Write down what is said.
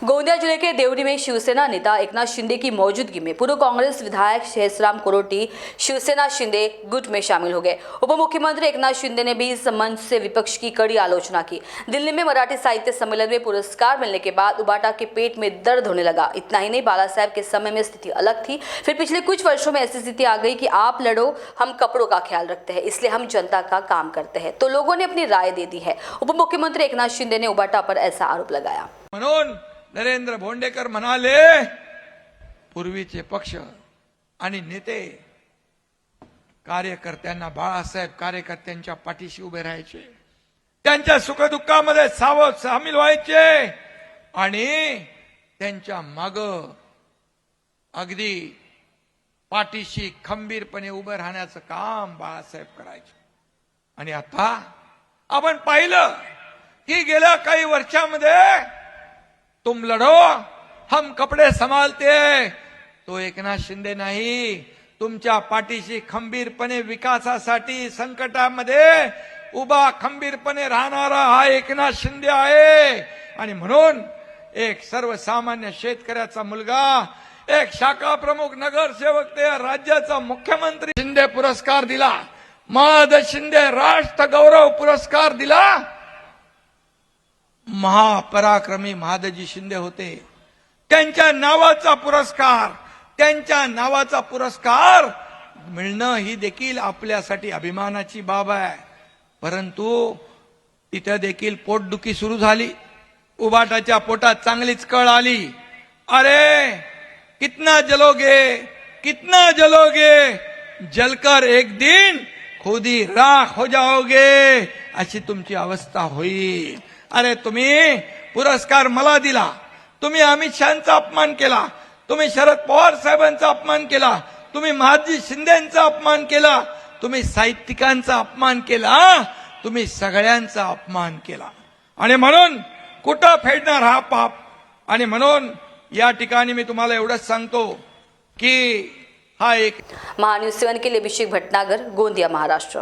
गोंदिया जिले के देवरी में शिवसेना नेता एकनाथ शिंदे की मौजूदगी में पूर्व कांग्रेस विधायक शेषराम कोरोटी शिवसेना शिंदे गुट में शामिल हो गए। उप मुख्यमंत्री एकनाथ शिंदे ने भी इस मंच से विपक्ष की कड़ी आलोचना की। दिल्ली में मराठी साहित्य सम्मेलन में पुरस्कार मिलने के बाद उबाटा के पेट में दर्द होने लगा। इतना ही नहीं, बाला साहेब के समय में स्थिति अलग थी, फिर पिछले कुछ वर्षों में ऐसी स्थिति आ गई कि आप लड़ो, हम कपड़ों का ख्याल रखते हैं, इसलिए हम जनता का काम करते हैं। तो लोगों ने अपनी राय दे दी है। उप मुख्यमंत्री एकनाथ शिंदे ने उबाटा पर ऐसा आरोप लगाया। म्हणून नरेंद्र भोंडेकर म्हणाले, पूर्वीचे पक्ष आणि नेते कार्यकर्त्यांना, बाळासाहेब कार्यकर्त्यांच्या पाठीशी उभे राहायचे, त्यांच्या सुखदुःखामध्ये सामील व्हायचे आणि त्यांच्या माग अगदी पाठीशी खंबीरपणे उभे राहण्याचं काम बाळासाहेब करायचे। आणि आता आपण पाहिलं की गेल्या काही वर्षांमध्ये तुम लढो हम कपडे संभालते, तो एकनाथ शिंदे नाही, तुमच्या पाठीशी खंबीरपणे विकासासाठी संकटामध्ये उभा खंबीरपणे राहणारा हा एकनाथ शिंदे आहे। आणि म्हणून एक सर्वसामान्य शेतकऱ्याचा मुलगा, एक शाखा प्रमुख, नगरसेवक ते राज्याचा मुख्यमंत्री शिंदे पुरस्कार दिला, महाद शिंदे राष्ट्र गौरव पुरस्कार दिला। महापराक्रमी महादजी शिंदे होते, त्यांच्या नावाचा पुरस्कार मिळणं ही देखील आपल्यासाठी अभिमानाची बाब आहे। परंतु तिथे देखील पोटदुखी सुरू झाली, उबाटाच्या पोटात चांगलीच कळ आली। अरे कितना जलोगे, जलकर एक दिन खुद ही राख हो जाओगे, अशी तुमची अवस्था होईल। अरे तुम्ही पुरस्कार मला दिला, तुम्ही अमित शहांचा अपमान केला, तुम्ही शरद पवार साहेबांचा अपमान केला, तुम्ही महादजी शिंदेचा अपमान केला, तुम्ही साहित्यिकांचा अपमान केला, तुम्ही सगळ्यांचा अपमान केला। आणि म्हणून कुठं फेडणार हा पाप? आणि म्हणून या ठिकाणी मी तुम्हाला एवढंच सांगतो की हा एक महान्यूज 7 के लिए अभिषेक भटनागर, गोंदिया, महाराष्ट्र।